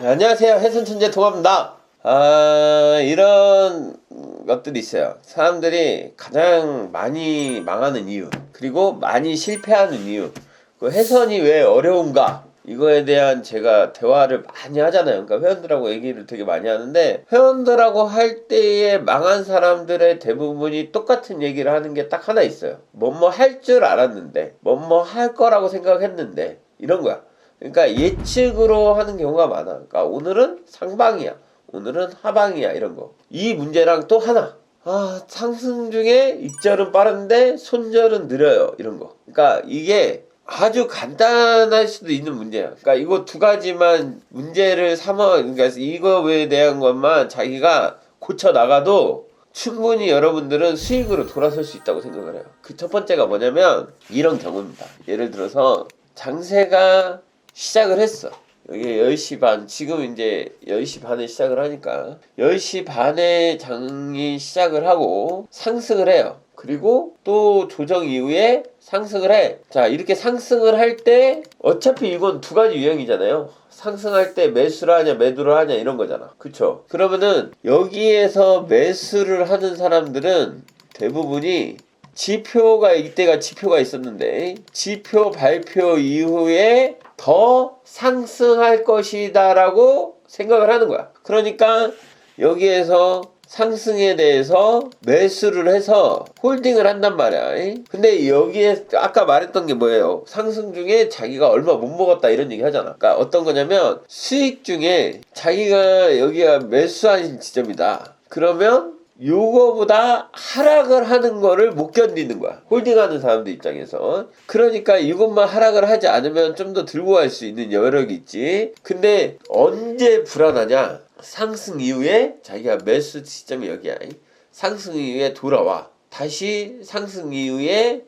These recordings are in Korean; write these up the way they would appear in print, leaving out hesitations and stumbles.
안녕하세요. 해손천재 동합입니다. 이런 것들이 있어요. 사람들이 가장 많이 망하는 이유, 그리고 많이 실패하는 이유, 그 해선이 왜 어려운가, 이거에 대한 제가 대화를 많이 하잖아요. 그러니까 회원들하고 얘기를 되게 많이 하는데, 회원들하고 할 때에 망한 사람들의 대부분이 똑같은 얘기를 하는 게 딱 하나 있어요. 뭐뭐 할 줄 알았는데, 뭐뭐 할 거라고 생각했는데, 이런 거야. 그러니까 예측으로 하는 경우가 많아. 그러니까 오늘은 상방이야, 오늘은 하방이야, 이런 거. 이 문제랑 또 하나, 상승 중에 입절은 빠른데 손절은 느려요, 이런 거. 그러니까 이게 아주 간단할 수도 있는 문제야. 그러니까 이거 두 가지만 문제를 삼아, 그러니까 이거에 대한 것만 자기가 고쳐 나가도 충분히 여러분들은 수익으로 돌아설 수 있다고 생각을 해요. 그 첫 번째가 뭐냐면 이런 경우입니다. 예를 들어서 장세가 시작을 했어. 여기 10시 반, 지금 이제 10시 반에 시작을 하니까 10시 반에 장이 시작을 하고 상승을 해요. 그리고 또 조정 이후에 상승을 해. 자, 이렇게 상승을 할 때 어차피 이건 두 가지 유형이잖아요. 상승할 때 매수를 하냐 매도를 하냐 이런 거잖아. 그쵸? 그러면은 여기에서 매수를 하는 사람들은 대부분이 지표가, 이때가 지표가 있었는데 지표 발표 이후에 더 상승할 것이다 라고 생각을 하는 거야. 그러니까 여기에서 상승에 대해서 매수를 해서 홀딩을 한단 말이야. 근데 여기에 아까 말했던 게 뭐예요? 상승 중에 자기가 얼마 못 먹었다 이런 얘기 하잖아. 그러니까 어떤 거냐면 수익 중에 자기가 여기가 매수한 지점이다. 그러면 요거보다 하락을 하는 거를 못 견디는 거야, 홀딩하는 사람들 입장에서. 그러니까 이것만 하락을 하지 않으면 좀 더 들고 갈 수 있는 여력이 있지. 근데 언제 불안하냐? 상승 이후에 자기가 매수 시점이 여기야. 상승 이후에 돌아와. 다시 상승 이후에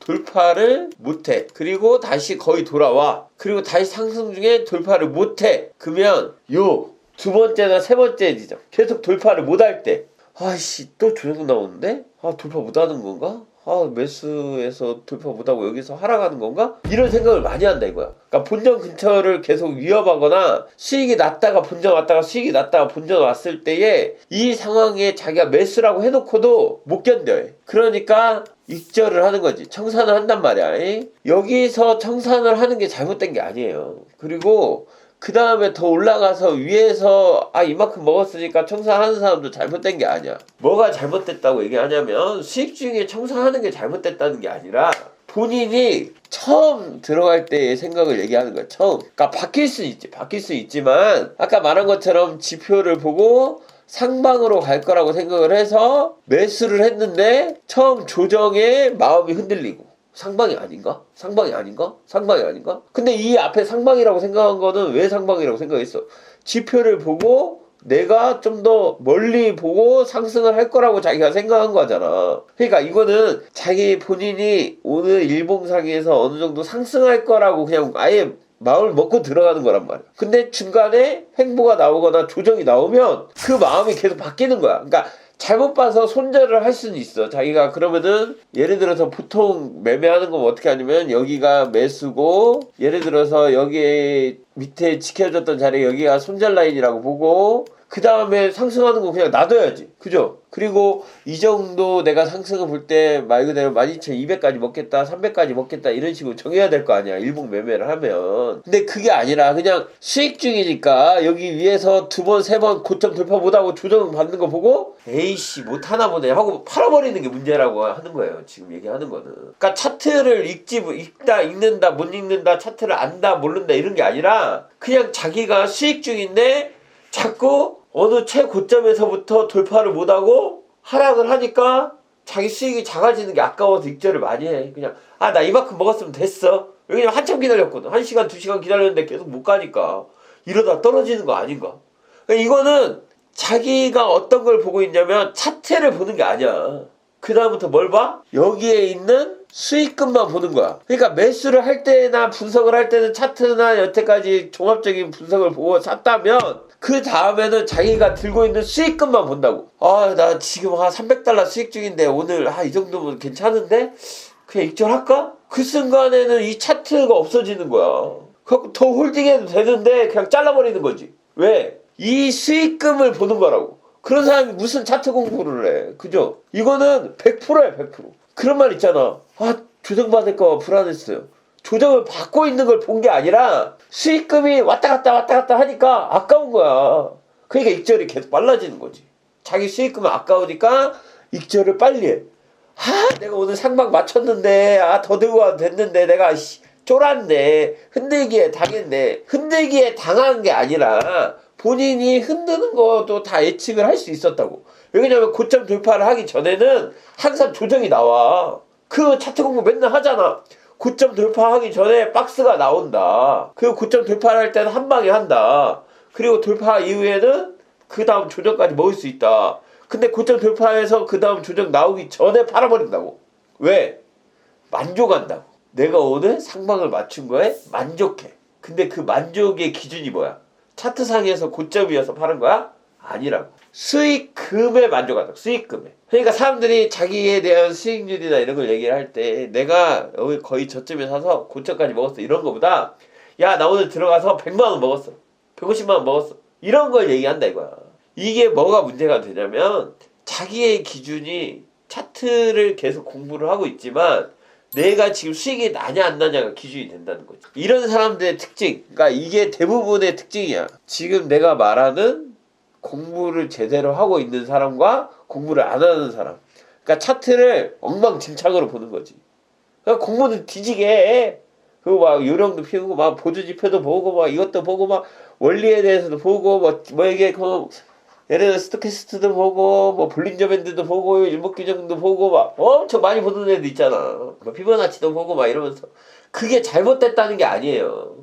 돌파를 못해. 그리고 다시 거의 돌아와. 그리고 다시 상승 중에 돌파를 못해. 그러면 요 두 번째나 세 번째 지점 계속 돌파를 못할 때, 또 조정 나오는데? 돌파 못하는 건가? 매수해서 돌파 못하고 여기서 하락하는 건가? 이런 생각을 많이 한다 이거야. 그러니까 본전 근처를 계속 위협하거나 수익이 났다가 본전 왔다가 수익이 났다가 본전 왔을 때에 이 상황에 자기가 매수라고 해놓고도 못 견뎌. 그러니까 익절을 하는 거지. 청산을 한단 말이야. 여기서 청산을 하는 게 잘못된 게 아니에요. 그리고 그 다음에 더 올라가서 위에서 이만큼 먹었으니까 청산하는 사람도 잘못된 게 아니야. 뭐가 잘못됐다고 얘기하냐면 수익 중에 청산하는 게 잘못됐다는 게 아니라 본인이 처음 들어갈 때의 생각을 얘기하는 거야. 처음. 그러니까 바뀔 수 있지. 바뀔 수 있지만 아까 말한 것처럼 지표를 보고 상방으로 갈 거라고 생각을 해서 매수를 했는데 처음 조정에 마음이 흔들리고 상방이 아닌가? 상방이 아닌가? 상방이 아닌가? 근데 이 앞에 상방이라고 생각한 거는 왜 상방이라고 생각했어? 지표를 보고 내가 좀 더 멀리 보고 상승을 할 거라고 자기가 생각한 거잖아. 그러니까 이거는 자기 본인이 오늘 일봉상에서 어느 정도 상승할 거라고 그냥 아예 마음을 먹고 들어가는 거란 말이야. 근데 중간에 횡보가 나오거나 조정이 나오면 그 마음이 계속 바뀌는 거야. 그러니까 잘못 봐서 손절을 할 수는 있어. 자기가 그러면은 예를 들어서 보통 매매하는 건 어떻게 하냐면 여기가 매수고, 예를 들어서 여기 밑에 지켜줬던 자리 여기가 손절 라인이라고 보고 그 다음에 상승하는 거 그냥 놔둬야지. 그죠? 그리고 이 정도 내가 상승을 볼 때 말 그대로 12,200까지 먹겠다, 300까지 먹겠다 이런 식으로 정해야 될 거 아니야, 일봉 매매를 하면. 근데 그게 아니라 그냥 수익 중이니까 여기 위에서 두 번, 세 번 고점 돌파 못하고 조정 받는 거 보고 에이씨 못하나 보네 하고 팔아버리는 게 문제라고 하는 거예요, 지금 얘기하는 거는. 그러니까 차트를 읽다, 읽는다, 못 읽는다, 차트를 안다, 모른다 이런 게 아니라 그냥 자기가 수익 중인데 자꾸 어느 최고점에서부터 돌파를 못하고 하락을 하니까 자기 수익이 작아지는 게 아까워서 익절을 많이 해. 그냥 나 이만큼 먹었으면 됐어. 왜냐면 한참 기다렸거든. 1시간 2시간 기다렸는데 계속 못 가니까 이러다 떨어지는 거 아닌가. 그러니까 이거는 자기가 어떤 걸 보고 있냐면 차트를 보는 게 아니야. 그 다음부터 뭘 봐? 여기에 있는 수익금만 보는 거야. 그러니까 매수를 할 때나 분석을 할 때는 차트나 여태까지 종합적인 분석을 보고 샀다면 그 다음에는 자기가 들고 있는 수익금만 본다고. 나 지금 한 300달러 수익 중인데 오늘 이 정도면 괜찮은데? 그냥 익절할까? 그 순간에는 이 차트가 없어지는 거야. 더 홀딩해도 되는데 그냥 잘라버리는 거지. 왜? 이 수익금을 보는 거라고. 그런 사람이 무슨 차트 공부를 해. 그죠? 이거는 100%야 100%. 그런 말 있잖아. 아 조정받을까 봐 불안했어요. 조정을 받고 있는 걸 본 게 아니라 수익금이 왔다 갔다 하니까 아까운 거야. 그러니까 익절이 계속 빨라지는 거지. 자기 수익금이 아까우니까 익절을 빨리 해. 아 내가 오늘 상방 맞췄는데 더 들고 와도 됐는데 내가 쫄았네. 흔들기에 당했네. 흔들기에 당한 게 아니라 본인이 흔드는 것도 다 예측을 할 수 있었다고. 왜냐면 고점 돌파를 하기 전에는 항상 조정이 나와. 그 차트 공부 맨날 하잖아. 고점 돌파하기 전에 박스가 나온다. 그리고 고점 돌파를 할 때는 한 방에 한다. 그리고 돌파 이후에는 그 다음 조정까지 먹을 수 있다. 근데 고점 돌파해서 그 다음 조정 나오기 전에 팔아버린다고. 왜? 만족한다고. 내가 오늘 상방을 맞춘 거에 만족해. 근데 그 만족의 기준이 뭐야? 차트상에서 고점이어서 파는 거야? 아니라고. 수익금에 만족한다. 수익금에. 그러니까 사람들이 자기에 대한 수익률이나 이런 걸 얘기를 할 때 내가 여기 거의 저점에 사서 고점까지 먹었어. 이런 거보다 야 나 오늘 들어가서 100만 원 먹었어. 150만 원 먹었어. 이런 걸 얘기한다 이거야. 이게 뭐가 문제가 되냐면 자기의 기준이 차트를 계속 공부를 하고 있지만 내가 지금 수익이 나냐 안 나냐가 기준이 된다는 거지. 이런 사람들의 특징, 그러니까 이게 대부분의 특징이야. 지금 내가 말하는 공부를 제대로 하고 있는 사람과 공부를 안 하는 사람. 그러니까 차트를 엉망진창으로 보는 거지. 그러니까 공부는 뒤지게 해. 그리고 막 요령도 피우고 막 보조지표도 보고 막 이것도 보고 막 원리에 대해서도 보고 뭐 이게 예를 들어 스토캐스트도 보고 뭐 볼린저 밴드도 보고 일목규정도 보고 막 엄청 많이 보는 애들 있잖아. 뭐 피보나치도 보고 막 이러면서 그게 잘못됐다는 게 아니에요.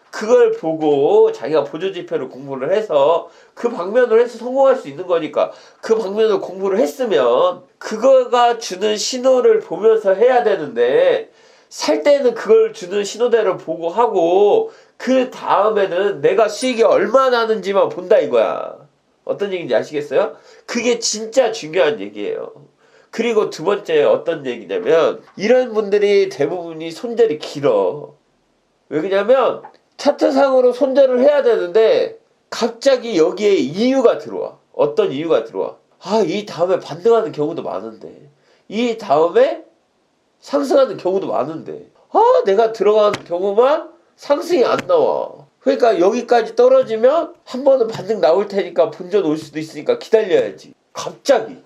그걸 보고 자기가 보조지표를 공부를 해서 그 방면으로 해서 성공할 수 있는 거니까 그 방면으로 공부를 했으면 그거가 주는 신호를 보면서 해야 되는데 살 때는 그걸 주는 신호대로 보고 하고 그 다음에는 내가 수익이 얼마나 나는지만 본다 이거야. 어떤 얘기인지 아시겠어요? 그게 진짜 중요한 얘기예요. 그리고 두 번째 어떤 얘기냐면 이런 분들이 대부분이 손절이 길어. 왜 그러냐면 차트상으로 손절을 해야 되는데 갑자기 여기에 이유가 들어와. 어떤 이유가 들어와. 이 다음에 반등하는 경우도 많은데 이 다음에 상승하는 경우도 많은데 내가 들어가는 경우만 상승이 안 나와. 그러니까 여기까지 떨어지면 한 번은 반등 나올 테니까 본전 올 수도 있으니까 기다려야지. 갑자기.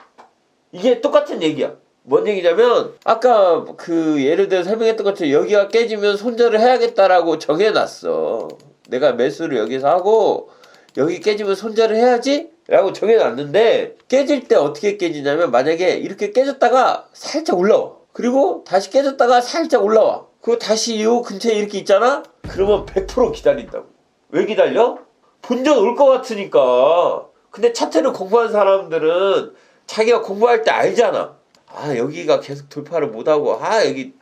이게 똑같은 얘기야. 뭔 얘기냐면 아까 그 예를 들어 설명했던 것처럼 여기가 깨지면 손절을 해야겠다라고 정해놨어. 내가 매수를 여기서 하고 여기 깨지면 손절을 해야지? 라고 정해놨는데 깨질 때 어떻게 깨지냐면 만약에 이렇게 깨졌다가 살짝 올라와. 그리고 다시 깨졌다가 살짝 올라와. 그리고 다시 이 근처에 이렇게 있잖아? 그러면 100% 기다린다고. 왜 기다려? 본전 올 것 같으니까. 근데 차트를 공부한 사람들은 자기가 공부할 때 알잖아. 여기가 계속 돌파를 못하고 여기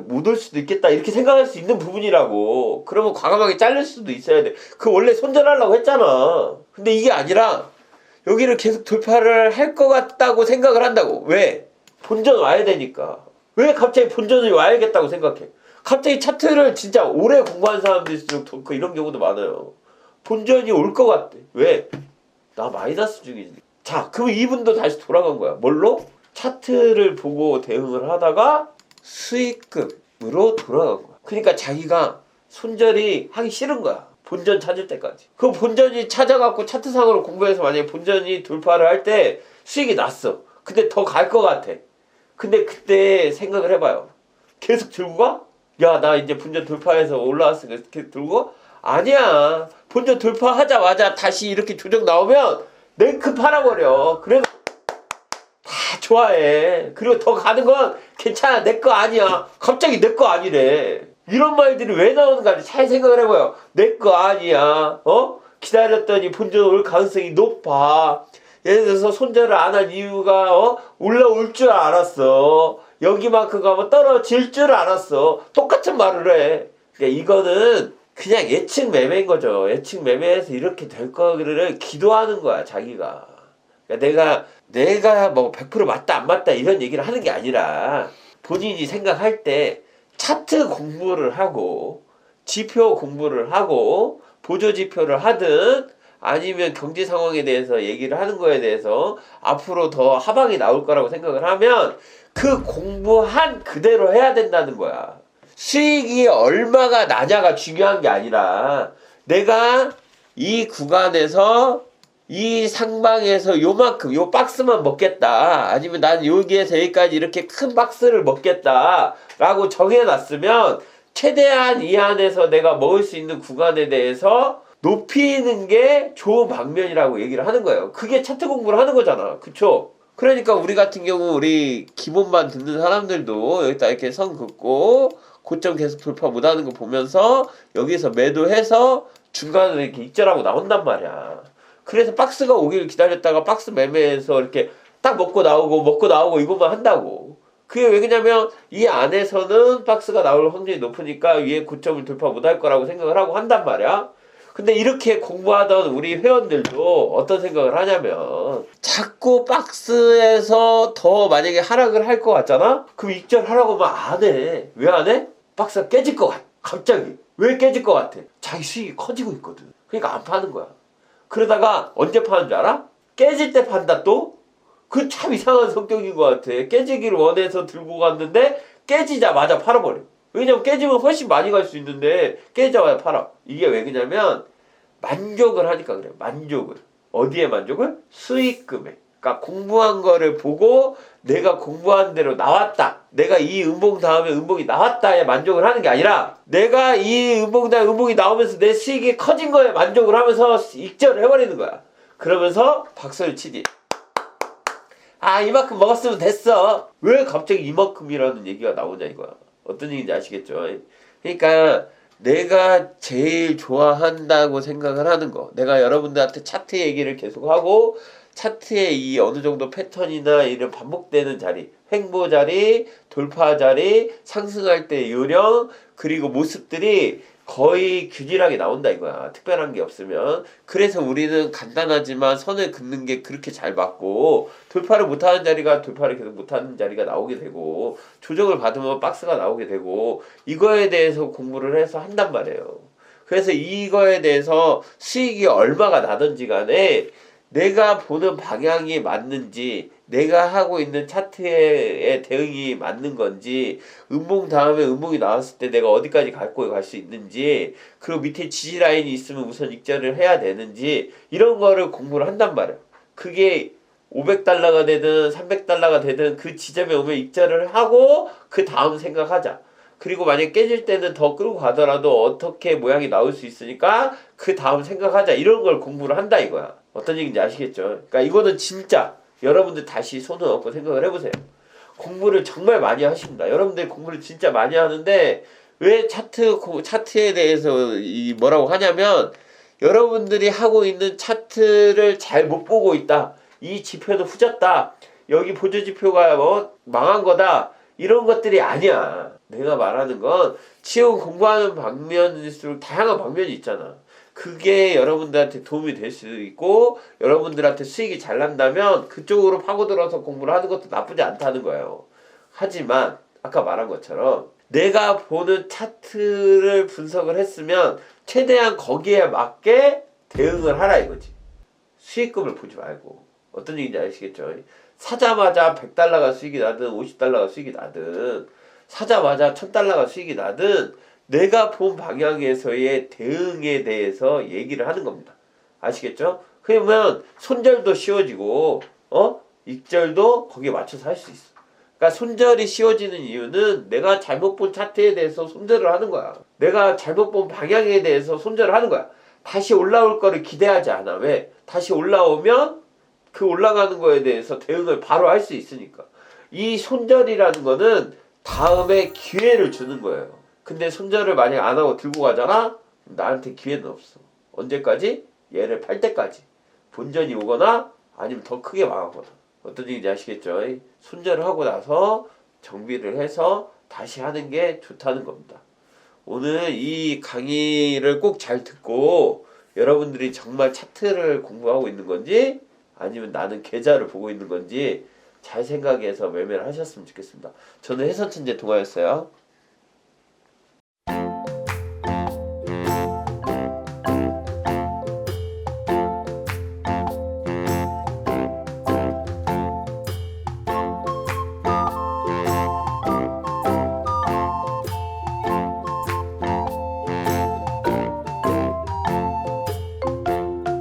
못 올 수도 있겠다 이렇게 생각할 수 있는 부분이라고. 그러면 과감하게 자를 수도 있어야 돼. 그 원래 손절하려고 했잖아. 근데 이게 아니라 여기를 계속 돌파를 할 것 같다고 생각을 한다고. 왜? 본전 와야 되니까. 왜 갑자기 본전이 와야겠다고 생각해? 갑자기 차트를 진짜 오래 공부한 사람들일수록 이런 경우도 많아요. 본전이 올 것 같대. 왜? 나 마이너스 중이지. 자, 그럼 이분도 다시 돌아간 거야. 뭘로? 차트를 보고 대응을 하다가 수익금으로 돌아간 거야. 그러니까 자기가 손절이 하기 싫은 거야. 본전 찾을 때까지. 그 본전이 찾아갖고 차트상으로 공부해서 만약에 본전이 돌파를 할 때 수익이 났어. 근데 더 갈 것 같아. 근데 그때 생각을 해봐요. 계속 들고 가? 야, 나 이제 본전 돌파해서 올라왔으니까 계속 들고 가? 아니야. 본전 돌파하자마자 다시 이렇게 조정 나오면 냉큼 팔아버려. 그래서 다 좋아해. 그리고 더 가는 건 괜찮아. 내 거 아니야. 갑자기 내 거 아니래. 이런 말들이 왜 나오는가 잘 생각을 해봐요. 내 거 아니야. 기다렸더니 본전 올 가능성이 높아. 예를 들어서 손절을 안 한 이유가 올라올 줄 알았어. 여기만큼 가면 떨어질 줄 알았어. 똑같은 말을 해. 그러니까 이거는 그냥 예측 매매인 거죠. 예측 매매에서 이렇게 될 거를 기도하는 거야, 자기가. 그러니까 내가 뭐 100% 맞다 안 맞다 이런 얘기를 하는 게 아니라 본인이 생각할 때 차트 공부를 하고 지표 공부를 하고 보조 지표를 하든 아니면 경제 상황에 대해서 얘기를 하는 거에 대해서 앞으로 더 하방이 나올 거라고 생각을 하면 그 공부한 그대로 해야 된다는 거야. 수익이 얼마가 나냐가 중요한 게 아니라 내가 이 구간에서 이 상방에서 요만큼 요 박스만 먹겠다, 아니면 난 여기에서 여기까지 이렇게 큰 박스를 먹겠다 라고 정해놨으면 최대한 이 안에서 내가 먹을 수 있는 구간에 대해서 높이는 게 좋은 방면이라고 얘기를 하는 거예요. 그게 차트 공부를 하는 거잖아. 그쵸? 그러니까 우리 같은 경우 우리 기본만 듣는 사람들도 여기다 이렇게 선 긋고 고점 계속 돌파 못하는 거 보면서 여기서 매도해서 중간에 이렇게 익절하고 나온단 말이야. 그래서 박스가 오기를 기다렸다가 박스 매매해서 이렇게 딱 먹고 나오고 이것만 한다고. 그게 왜 그러냐면 이 안에서는 박스가 나올 확률이 높으니까 위에 고점을 돌파 못할 거라고 생각을 하고 한단 말이야. 근데 이렇게 공부하던 우리 회원들도 어떤 생각을 하냐면 자꾸 박스에서 더 만약에 하락을 할 것 같잖아? 그럼 익절하라고 하면 안 해. 왜 안 해? 박스가 깨질 것 같아. 갑자기. 왜 깨질 것 같아? 자기 수익이 커지고 있거든. 그러니까 안 파는 거야. 그러다가 언제 파는 줄 알아? 깨질 때 판다 또? 그 참 이상한 성격인 것 같아. 깨지기를 원해서 들고 갔는데 깨지자마자 팔아버려. 왜냐면 깨지면 훨씬 많이 갈 수 있는데 깨지자마자 팔아. 이게 왜 그러냐면 만족을 하니까 그래. 만족을. 어디에 만족을? 수익금에. 그러니까 공부한 거를 보고 내가 공부한 대로 나왔다, 내가 이 음봉 다음에 음봉이 나왔다에 만족을 하는 게 아니라 내가 이 음봉 다음에 음봉이 나오면서 내 수익이 커진 거에 만족을 하면서 익절을 해버리는 거야. 그러면서 박수를 치지. 아, 이만큼 먹었으면 됐어. 왜 갑자기 이만큼이라는 얘기가 나오냐 이거야. 어떤 얘기인지 아시겠죠? 그러니까 내가 제일 좋아한다고 생각을 하는 거, 내가 여러분들한테 차트 얘기를 계속하고 차트의 이 어느 정도 패턴이나 이런 반복되는 자리, 횡보 자리, 돌파 자리, 상승할 때 요령, 그리고 모습들이 거의 균일하게 나온다 이거야. 특별한 게 없으면. 그래서 우리는 간단하지만 선을 긋는 게 그렇게 잘 맞고, 돌파를 못하는 자리가 돌파를 계속 못하는 자리가 나오게 되고, 조정을 받으면 박스가 나오게 되고, 이거에 대해서 공부를 해서 한단 말이에요. 그래서 이거에 대해서 수익이 얼마가 나든지 간에 내가 보는 방향이 맞는지, 내가 하고 있는 차트의 대응이 맞는 건지, 음봉 다음에 음봉이 나왔을 때 내가 어디까지 갈 수 있는지, 그리고 밑에 지지라인이 있으면 우선 익절을 해야 되는지, 이런 거를 공부를 한단 말이야. 그게 500달러가 되든 300달러가 되든 그 지점에 오면 익절을 하고 그 다음 생각하자. 그리고 만약에 깨질 때는 더 끌고 가더라도 어떻게 모양이 나올 수 있으니까 그 다음 생각하자. 이런 걸 공부를 한다 이거야. 어떤 얘기인지 아시겠죠? 그러니까 이거는 진짜 여러분들 다시 손을 얹고 생각을 해보세요. 공부를 정말 많이 하십니다. 여러분들 공부를 진짜 많이 하는데 왜 차트에 대해서 뭐라고 하냐면, 여러분들이 하고 있는 차트를 잘 못 보고 있다. 이 지표도 후졌다. 여기 보조 지표가 뭐 망한 거다. 이런 것들이 아니야. 내가 말하는 건 지금 공부하는 방면일수록 다양한 방면이 있잖아. 그게 여러분들한테 도움이 될 수 있고 여러분들한테 수익이 잘 난다면 그쪽으로 파고들어서 공부를 하는 것도 나쁘지 않다는 거예요. 하지만 아까 말한 것처럼 내가 보는 차트를 분석을 했으면 최대한 거기에 맞게 대응을 하라 이거지. 수익금을 보지 말고. 어떤 얘기인지 아시겠죠? 사자마자 100달러가 수익이 나든 50달러가 수익이 나든 사자마자 1000달러가 수익이 나든 내가 본 방향에서의 대응에 대해서 얘기를 하는 겁니다. 아시겠죠? 그러면 손절도 쉬워지고 익절도 거기에 맞춰서 할 수 있어. 그러니까 손절이 쉬워지는 이유는 내가 잘못 본 차트에 대해서 손절을 하는 거야. 내가 잘못 본 방향에 대해서 손절을 하는 거야. 다시 올라올 거를 기대하지 않아. 왜? 다시 올라오면 그 올라가는 거에 대해서 대응을 바로 할 수 있으니까. 이 손절이라는 거는 다음에 기회를 주는 거예요. 근데 손절을 만약 안 하고 들고 가잖아? 나한테 기회는 없어. 언제까지? 얘를 팔 때까지. 본전이 오거나 아니면 더 크게 망하거나. 어떤 얘기인지 아시겠죠? 손절을 하고 나서 정비를 해서 다시 하는 게 좋다는 겁니다. 오늘 이 강의를 꼭 잘 듣고 여러분들이 정말 차트를 공부하고 있는 건지 아니면 나는 계좌를 보고 있는 건지 잘 생각해서 매매를 하셨으면 좋겠습니다. 저는 해선천재 동아였어요.